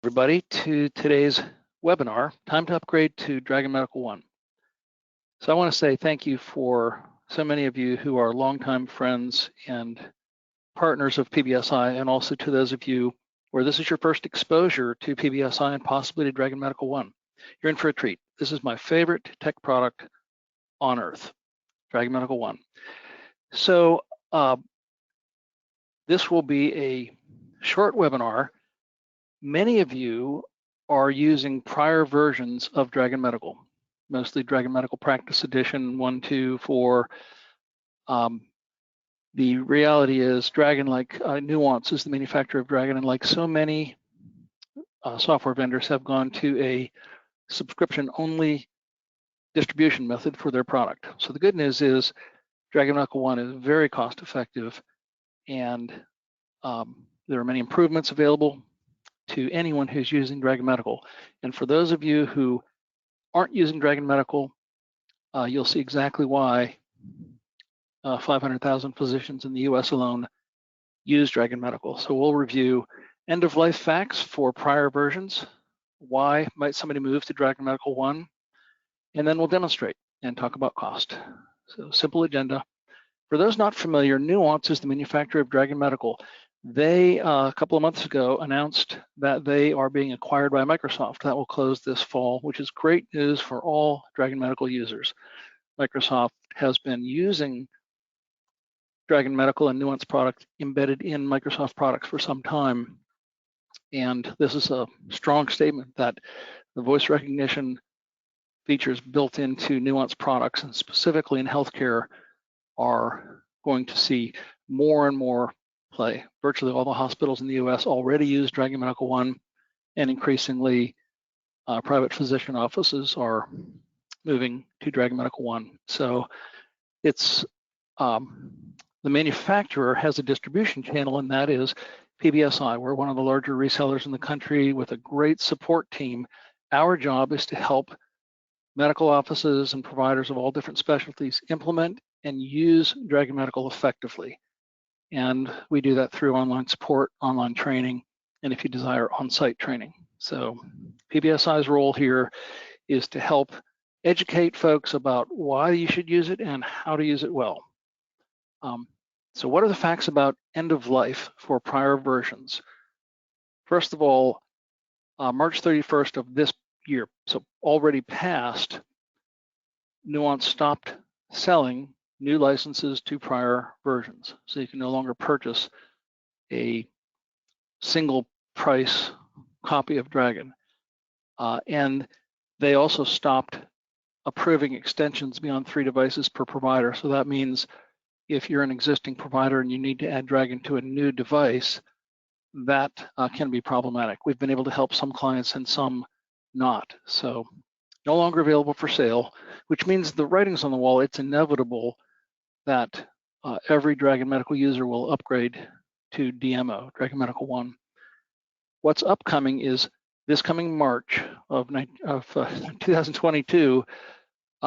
Everybody to today's webinar, Time to Upgrade to Dragon Medical One. So I want to say thank you for so many of you who are longtime friends and partners of PBSI, and also to those of you where this is your first exposure to PBSI and possibly to Dragon Medical One. You're in for a treat. This is my favorite tech product on earth, Dragon Medical One. So this will be a short webinar. Many of you are using prior versions of Dragon Medical, mostly Dragon Medical Practice Edition 1, 2, 4. The reality is Dragon, like Nuance is the manufacturer of Dragon, and like so many software vendors, have gone to a subscription-only distribution method for their product. So the good news is Dragon Medical One is very cost-effective, and there are many improvements available to anyone who's using Dragon Medical. And for those of you who aren't using Dragon Medical, you'll see exactly why 500,000 physicians in the US alone use Dragon Medical. So we'll review end-of-life facts for prior versions, why might somebody move to Dragon Medical One, and then we'll demonstrate and talk about cost. So simple agenda. For those not familiar, Nuance is the manufacturer of Dragon Medical. They, a couple of months ago, announced that they are being acquired by Microsoft. That will close this fall, which is great news for all Dragon Medical users. Microsoft has been using Dragon Medical and Nuance product embedded in Microsoft products for some time. And this is a strong statement that the voice recognition features built into Nuance products, and specifically in healthcare, are going to see more and more play. Virtually all the hospitals in the US already use Dragon Medical One, and increasingly private physician offices are moving to Dragon Medical One. So it's the manufacturer has a distribution channel, and that is PBSI. We're one of the larger resellers in the country with a great support team. Our job is to help medical offices and providers of all different specialties implement and use Dragon Medical effectively. And we do that through online support, online training, and if you desire, on-site training. So PBSI's role here is to help educate folks about why you should use it and how to use it well. So what are the facts about end of life for prior versions? First of all, March 31st of this year, so already passed, Nuance stopped selling new licenses to prior versions. So you can no longer purchase a single price copy of Dragon. And they also stopped approving extensions beyond 3 devices per provider. So that means if you're an existing provider and you need to add Dragon to a new device, that can be problematic. We've been able to help some clients and some not. So no longer available for sale, which means the writing's on the wall. It's inevitable that every Dragon Medical user will upgrade to DMO, Dragon Medical One. What's upcoming is this coming March of 2022,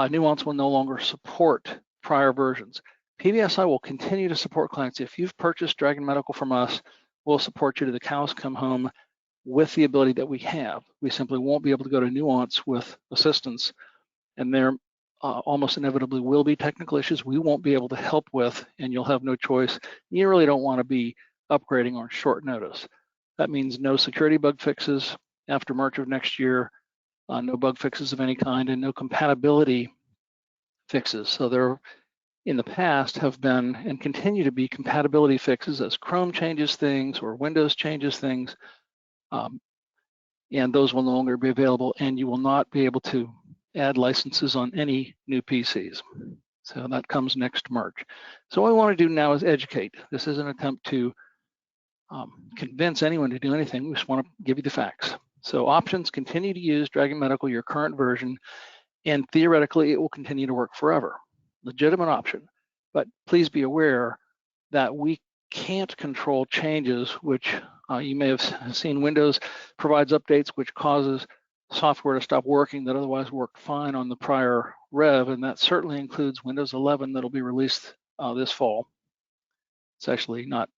Nuance will no longer support prior versions. PBSI will continue to support clients. If you've purchased Dragon Medical from us, we'll support you to the cows come home with the ability that we have. We simply won't be able to go to Nuance with assistance, and there almost inevitably will be technical issues we won't be able to help with, and you'll have no choice. You really don't want to be upgrading on short notice. That means no security bug fixes after March of next year, no bug fixes of any kind, and no compatibility fixes. So there, in the past, have been and continue to be compatibility fixes as Chrome changes things or Windows changes things, and those will no longer be available, and you will not be able to add licenses on any new PCs. So that comes next March. So what we want to do now is educate. This is an attempt to convince anyone to do anything. We just want to give you the facts. So options: continue to use Dragon Medical, your current version, and theoretically it will continue to work forever. Legitimate option, but please be aware that we can't control changes, which you may have seen. Windows provides updates which causes software to stop working that otherwise worked fine on the prior rev, and that certainly includes Windows 11 that'll be released this fall. It's actually not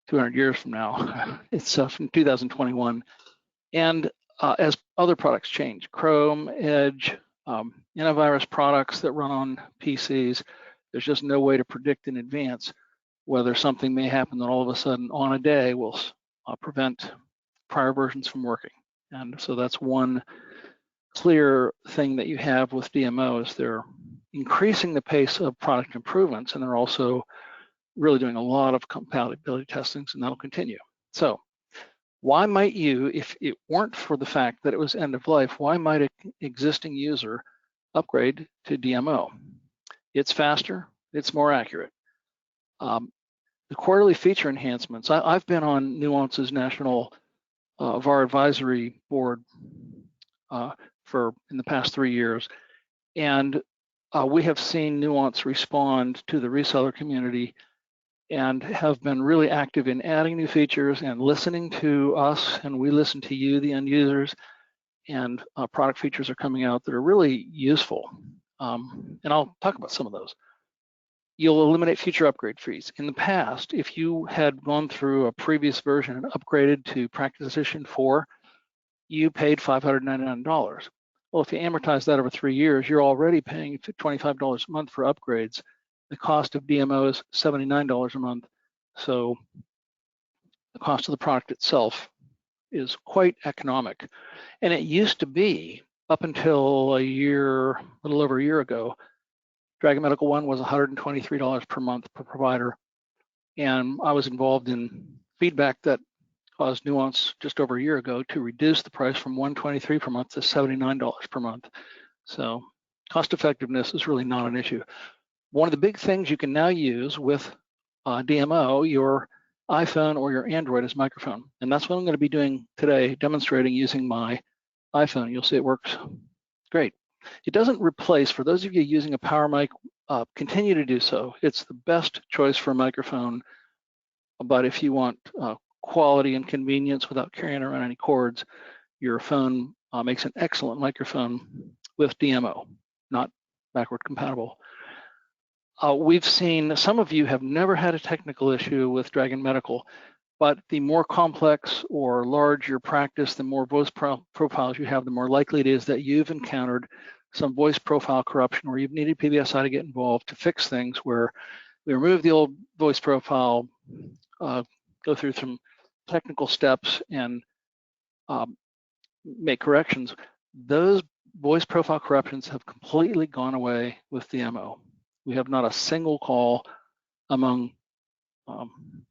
200 years from now. It's from 2021. And as other products change, Chrome, Edge, antivirus products that run on PCs, there's just no way to predict in advance whether something may happen that all of a sudden on a day will prevent prior versions from working. And so that's one clear thing that you have with DMO is they're increasing the pace of product improvements, and they're also really doing a lot of compatibility testings, and that'll continue. So why might you, if it weren't for the fact that it was end of life, why might an existing user upgrade to DMO? It's faster, it's more accurate. The quarterly feature enhancements, I've been on Nuance's national VAR advisory board in the past 3 years, and we have seen Nuance respond to the reseller community and have been really active in adding new features and listening to us, and we listen to you, the end users, and product features are coming out that are really useful. And I'll talk about some of those. You'll eliminate future upgrade fees. In the past, if you had gone through a previous version and upgraded to Practice Edition 4, you paid $599. Well, if you amortize that over 3 years, you're already paying $25 a month for upgrades. The cost of DMO is $79 a month. So the cost of the product itself is quite economic. And it used to be, up until a little over a year ago, Dragon Medical One was $123 per month per provider. And I was involved in feedback that caused Nuance just over a year ago to reduce the price from $123 per month to $79 per month. So cost effectiveness is really not an issue. One of the big things you can now use with DMO, your iPhone or your Android as microphone. And that's what I'm going to be doing today, demonstrating using my iPhone. You'll see it works great. It doesn't replace, for those of you using a power mic, continue to do so. It's the best choice for a microphone, but if you want quality and convenience without carrying around any cords, your phone makes an excellent microphone with DMO, not backward compatible. We've seen, some of you have never had a technical issue with Dragon Medical, but the more complex or large your practice, the more voice profiles you have, the more likely it is that you've encountered some voice profile corruption where you've needed PBSI to get involved to fix things, where we remove the old voice profile, go through some technical steps and make corrections. Those voice profile corruptions have completely gone away with DMO. We have not a single call among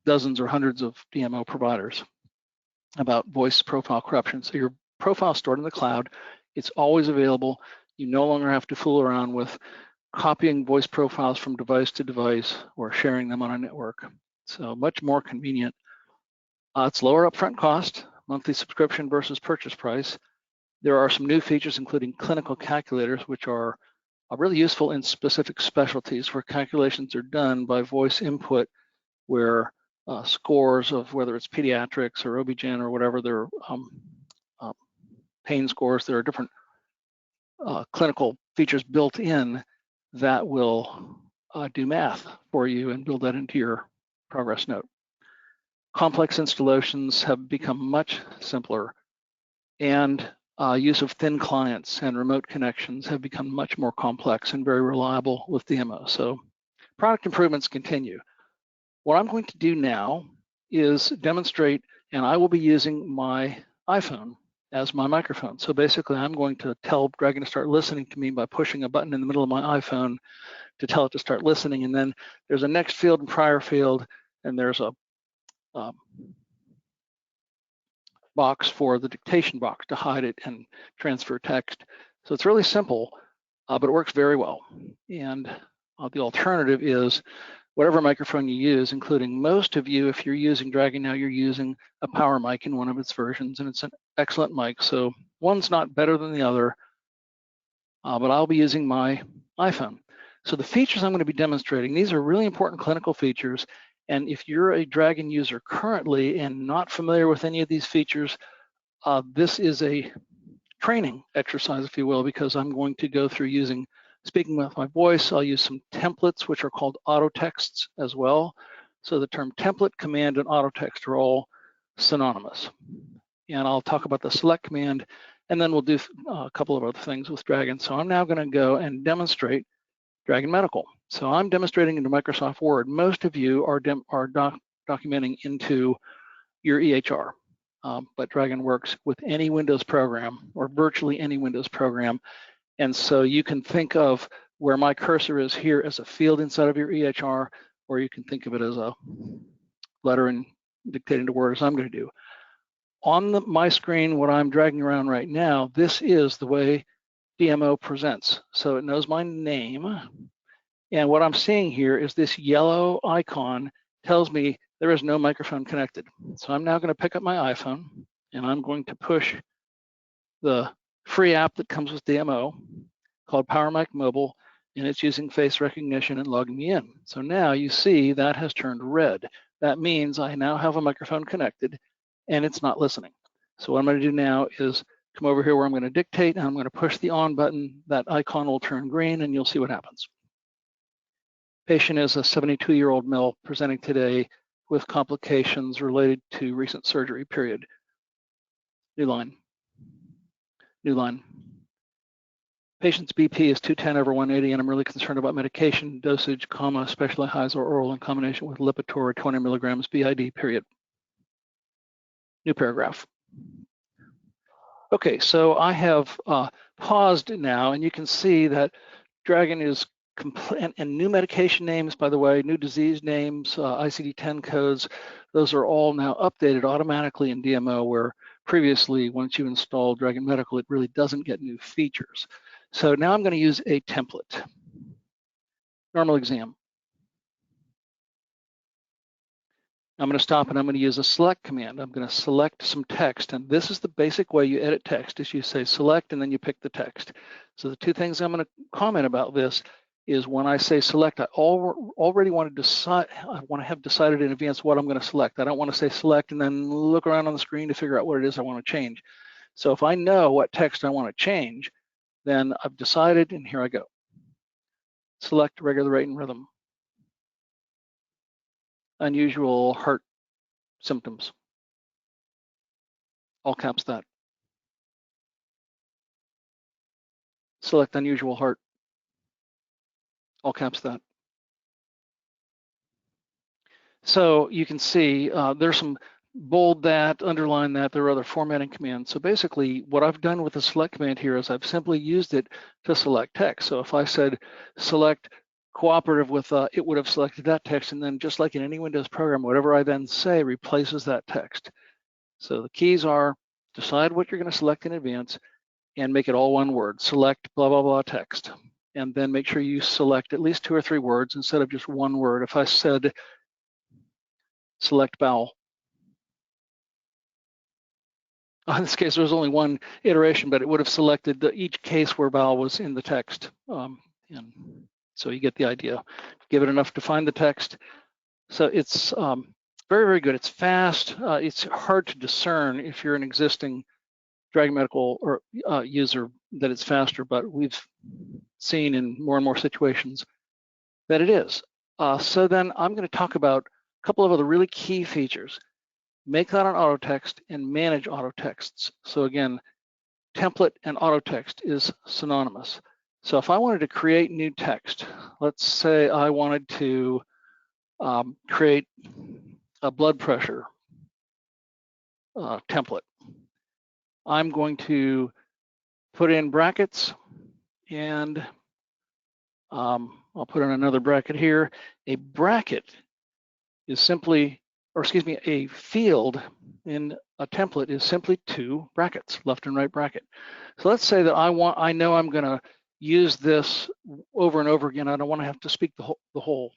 dozens or hundreds of DMO providers about voice profile corruption. So your profile is stored in the cloud. It's always available. You no longer have to fool around with copying voice profiles from device to device or sharing them on a network. So much more convenient. It's lower upfront cost, monthly subscription versus purchase price. There are some new features, including clinical calculators, which are really useful in specific specialties where calculations are done by voice input, where scores of whether it's pediatrics or OB-GYN or whatever, their pain scores, there are different clinical features built in that will do math for you and build that into your progress note. Complex installations have become much simpler, and use of thin clients and remote connections have become much more complex and very reliable with DMO. So product improvements continue. What I'm going to do now is demonstrate, and I will be using my iPhone as my microphone. So basically I'm going to tell Dragon to start listening to me by pushing a button in the middle of my iPhone to tell it to start listening. And then there's a next field and prior field, and there's a box for the dictation box to hide it and transfer text. So it's really simple, but it works very well. And the alternative is whatever microphone you use, including most of you, if you're using Dragon now, you're using a power mic in one of its versions, and it's an excellent mic. So one's not better than the other, but I'll be using my iPhone. So the features I'm going to be demonstrating, these are really important clinical features. And if you're a Dragon user currently and not familiar with any of these features, this is a training exercise, if you will, because I'm going to go through speaking with my voice. I'll use some templates, which are called auto texts as well. So the term template, command, and auto text are all synonymous. and I'll talk about the select command, and then we'll do a couple of other things with Dragon. So I'm now going to go and demonstrate Dragon Medical. So I'm demonstrating into Microsoft Word. Most of you are documenting into your EHR, but Dragon works with any Windows program, or virtually any Windows program. And so you can think of where my cursor is here as a field inside of your EHR, or you can think of it as a letter and dictating to Word, as I'm going to do. On my screen, what I'm dragging around right now, this is the way DMO presents. So it knows my name. And what I'm seeing here is this yellow icon tells me there is no microphone connected. So I'm now going to pick up my iPhone, and I'm going to push the free app that comes with DMO called PowerMic Mobile, and it's using face recognition and logging me in. So now you see that has turned red. That means I now have a microphone connected and it's not listening. So what I'm going to do now is come over here where I'm going to dictate, and I'm going to push the on button. That icon will turn green and you'll see what happens. Patient is a 72-year-old male presenting today with complications related to recent surgery, period. New line. New line. Patient's BP is 210/180, and I'm really concerned about medication dosage, especially highs or oral in combination with Lipitor 20 milligrams BID, period. New paragraph. Okay, so I have paused now, and you can see that Dragon is complete, and new medication names, by the way, new disease names, ICD-10 codes, those are all now updated automatically in DMO, where previously, once you install Dragon Medical, it really doesn't get new features. So now I'm going to use a template. Normal exam. I'm going to stop and I'm going to use a select command. I'm going to select some text, and this is the basic way you edit text, is you say select and then you pick the text. So the two things I'm going to comment about this is when I say select, I already want to decide, I want to have decided in advance what I'm going to select. I don't want to say select and then look around on the screen to figure out what it is I want to change. So if I know what text I want to change, then I've decided, and here I go. Select regular rate and rhythm. Unusual heart symptoms. All caps that. Select unusual heart. All caps that. So you can see there's some bold that, underline that, there are other formatting commands. So basically what I've done with the select command here is I've simply used it to select text. So if I said select cooperative with, it would have selected that text, and then just like in any Windows program, whatever I then say replaces that text. So the keys are decide what you're going to select in advance and make it all one word, select blah, blah, blah text. And then make sure you select at least 2 or 3 words instead of just one word. If I said select bowel, in this case, there was only one iteration, but it would have selected each case where bowel was in the text. And so you get the idea. Give it enough to find the text. So it's very, very good. It's fast. It's hard to discern if you're an existing Dragon Medical or user that it's faster, but we've seen in more and more situations that it is. So then I'm going to talk about a couple of other really key features. Make that an auto text and manage auto texts. So again, template and auto text is synonymous. So if I wanted to create new text, let's say I wanted to create a blood pressure template. I'm going to put in brackets, and I'll put in another bracket here. A bracket is simply, or excuse me, a field in a template is simply 2 brackets, left and right bracket. So let's say that I know I'm going to use this over and over again. I don't want to have to speak the whole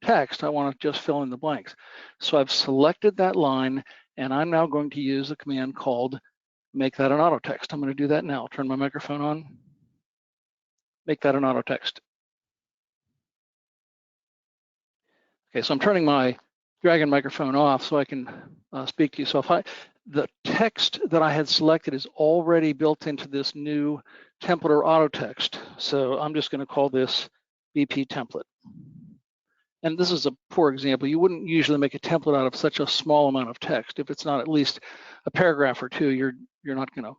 text. I want to just fill in the blanks. So I've selected that line, and I'm now going to use a command called make that an auto text. I'm going to do that now. Turn my microphone on. Make that an auto text. Okay, so I'm turning my Dragon microphone off so I can speak to you. So if the text that I had selected is already built into this new template or auto text. So I'm just going to call this BP template. And this is a poor example. You wouldn't usually make a template out of such a small amount of text if it's not at least a paragraph or two, you're not going to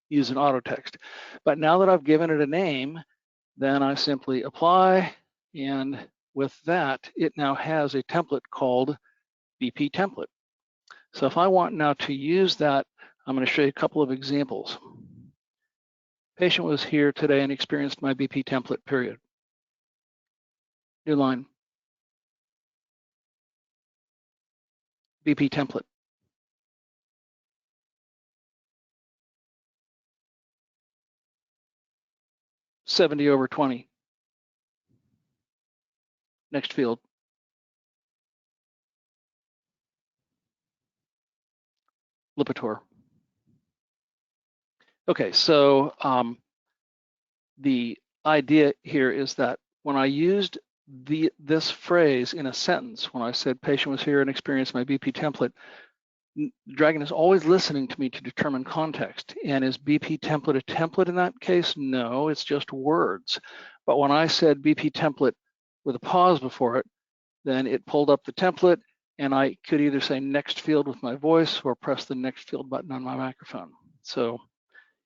use an auto text. But now that I've given it a name, then I simply apply, and with that, it now has a template called BP template. So if I want now to use that, I'm going to show you a couple of examples. Patient was here today and experienced my BP template, period. New line. BP template. (70/20). Next field. Lipitor. Okay, so the idea here is that when I used this phrase in a sentence, when I said patient was here and experienced my BP template, Dragon is always listening to me to determine context. And is BP template a template in that case? No, it's just words. But when I said BP template with a pause before it, then it pulled up the template, and I could either say next field with my voice or press the next field button on my microphone. So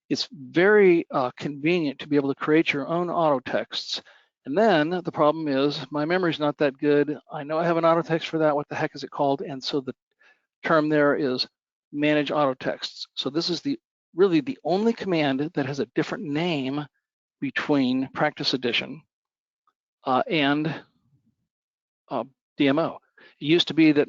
it's very convenient to be able to create your own auto texts. And then the problem is my memory's not that good. I know I have an auto text for that. What the heck is it called? And so the term there is manage auto texts. So this is really the only command that has a different name between Practice Edition and DMO. It used to be that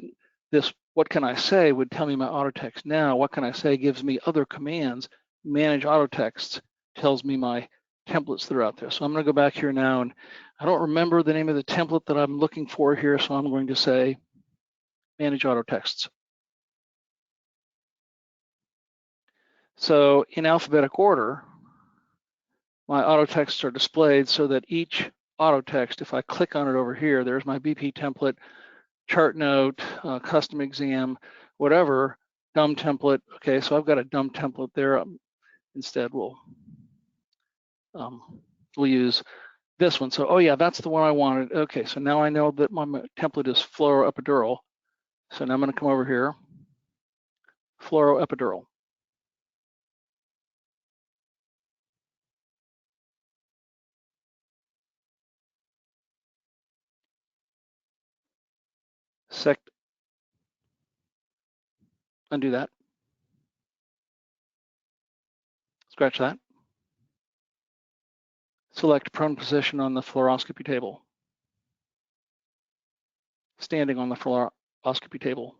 this what can I say would tell me my auto text. Now what can I say gives me other commands. Manage auto texts tells me my templates that are out there. So I'm going to go back here now, and I don't remember the name of the template that I'm looking for here, so I'm going to say manage auto texts. So in alphabetic order, my auto texts are displayed so that each auto text, if I click on it over here, there's my BP template, chart note, custom exam, whatever, dumb template. Okay, so I've got a dumb template there. Instead, we'll use this one. So, oh yeah, that's the one I wanted. Okay, so now I know that my template is fluoroepidural. So now I'm going to come over here, fluoroepidural. Undo that. Scratch that. Select prone position on the fluoroscopy table. Standing on the fluoroscopy table.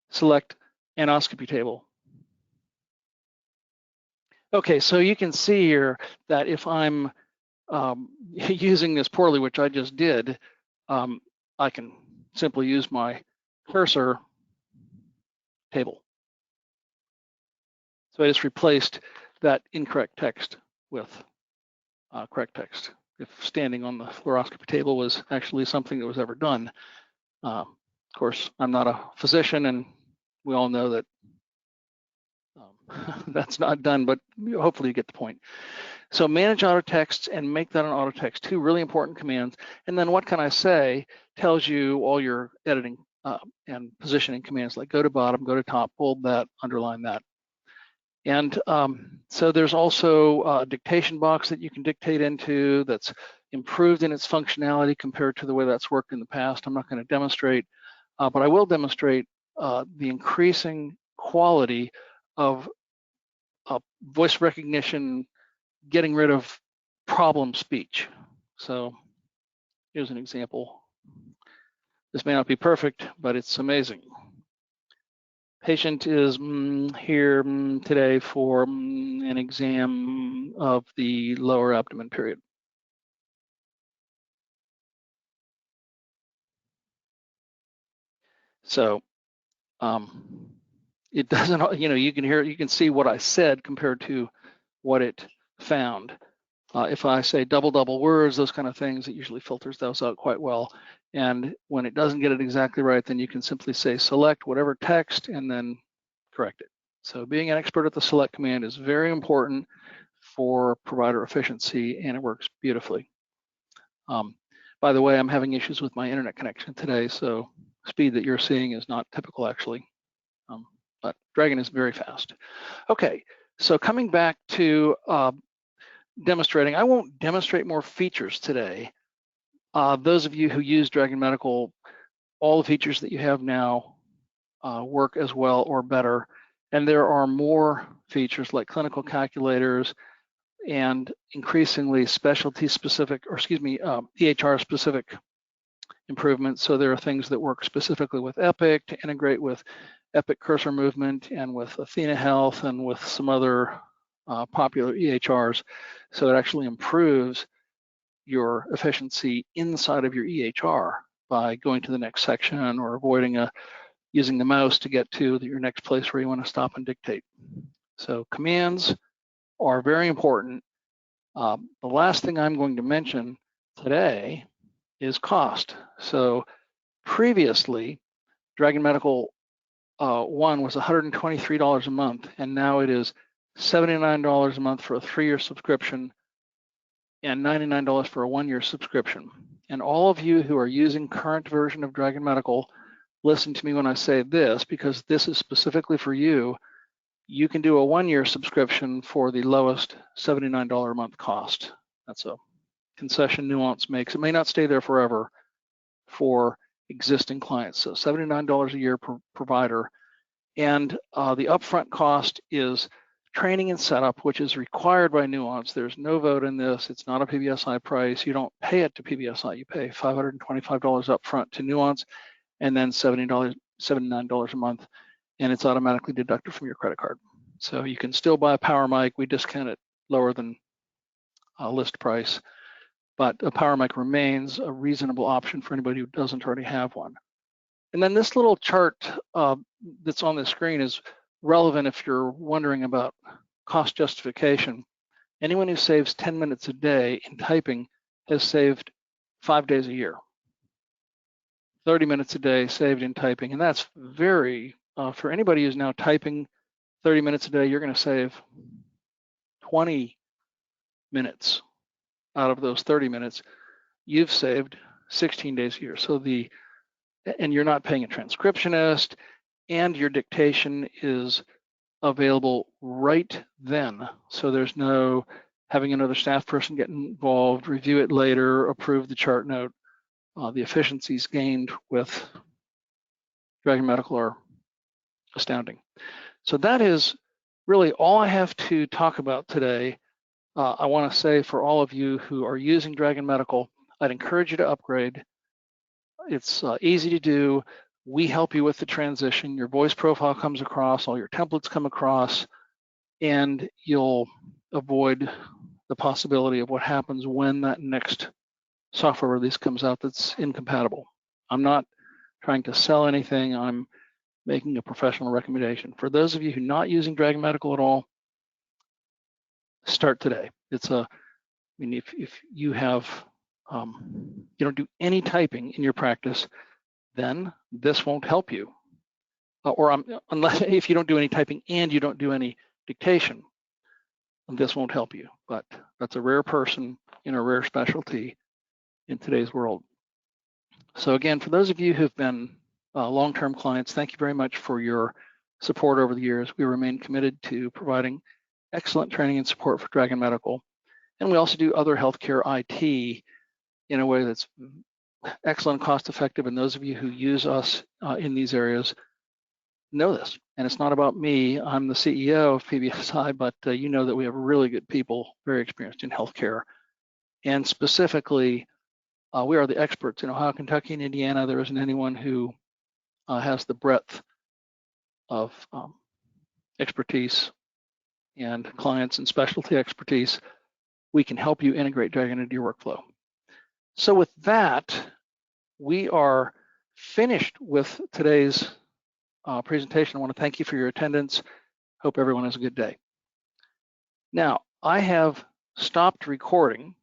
Select anoscopy table. Okay, so you can see here that if I'm using this poorly, which I just did, I can simply use my cursor table. So I just replaced that incorrect text with correct text. If standing on the fluoroscopy table was actually something that was ever done. Of course, I'm not a physician, and we all know that that's not done, but hopefully you get the point. So manage auto texts and make that an auto text, two really important commands. And then what can I say tells you all your editing and positioning commands, like go to bottom, go to top, bold that, underline that. And so there's also a dictation box that you can dictate into that's improved in its functionality compared to the way that's worked in the past. I'm not going to demonstrate, but I will demonstrate the increasing quality of voice recognition, getting rid of problem speech. So here's an example. This may not be perfect, but it's amazing. Patient is here today for an exam of the lower abdomen, period. So it doesn't, you can hear, you can see what I said compared to what it found. If I say double words, those kind of things, it usually filters those out quite well. And when it doesn't get it exactly right, then you can simply say select whatever text and then correct it. So being an expert at the select command is very important for provider efficiency, and it works beautifully. By the way, I'm having issues with my internet connection today, so speed that you're seeing is not typical actually, but Dragon is very fast. Okay, so coming back to demonstrating, I won't demonstrate more features today. Those of you who use Dragon Medical, all the features that you have now work as well or better. And there are more features like clinical calculators and increasingly specialty specific, or excuse me, EHR specific improvements. So there are things that work specifically with Epic to integrate with Epic cursor movement and with Athena Health and with some other popular EHRs. So it actually improves your efficiency inside of your EHR by going to the next section or avoiding using the mouse to get to your next place where you want to stop and dictate. So commands are very important. The last thing I'm going to mention today is cost. So previously, Dragon Medical 1 was $123 a month, and now it is $79 a month for a 3-year subscription and $99 for a 1-year subscription. And all of you who are using current version of Dragon Medical, listen to me when I say this, because this is specifically for you. You can do a 1-year subscription for the lowest $79 a month cost. That's a concession Nuance makes. It may not stay there forever for existing clients. So $79 a year per provider. And the upfront cost is training and setup, which is required by Nuance. There's no vote in this. It's not a PBSI price. You don't pay it to PBSI. You pay $525 upfront to Nuance, and then $79 a month, and it's automatically deducted from your credit card. So you can still buy a Power Mic. We discount it lower than list price, but a Power Mic remains a reasonable option for anybody who doesn't already have one. And then this little chart that's on the screen is relevant if you're wondering about cost justification. Anyone who saves 10 minutes a day in typing has saved 5 days a year. 30 minutes a day saved in typing, and that's very, for anybody who's now typing 30 minutes a day, you're going to save 20 minutes out of those 30 minutes. You've saved 16 days a year. So and you're not paying a transcriptionist, and your dictation is available right then. So there's no having another staff person get involved, review it later, approve the chart note. The efficiencies gained with Dragon Medical are astounding. So that is really all I have to talk about today. I want to say for all of you who are using Dragon Medical, I'd encourage you to upgrade. It's easy to do. We help you with the transition. Your voice profile comes across, all your templates come across, and you'll avoid the possibility of what happens when that next software release comes out that's incompatible. I'm not trying to sell anything. I'm making a professional recommendation. For those of you who are not using Dragon Medical at all, start today. If you have, you don't do any typing in your practice, then this won't help you. Unless if you don't do any typing and you don't do any dictation, this won't help you. But that's a rare person in a rare specialty in today's world. So again, for those of you who've been long-term clients, thank you very much for your support over the years. We remain committed to providing excellent training and support for Dragon Medical. And we also do other healthcare IT in a way that's excellent, cost-effective, and those of you who use us in these areas know this. And it's not about me. I'm the CEO of PBSI, but you know that we have really good people, very experienced in healthcare. And specifically, we are the experts in Ohio, Kentucky, and Indiana. There isn't anyone who has the breadth of expertise and clients and specialty expertise. We can help you integrate Dragon into your workflow. So with that, we are finished with today's presentation. I want to thank you for your attendance. Hope everyone has a good day. Now, I have stopped recording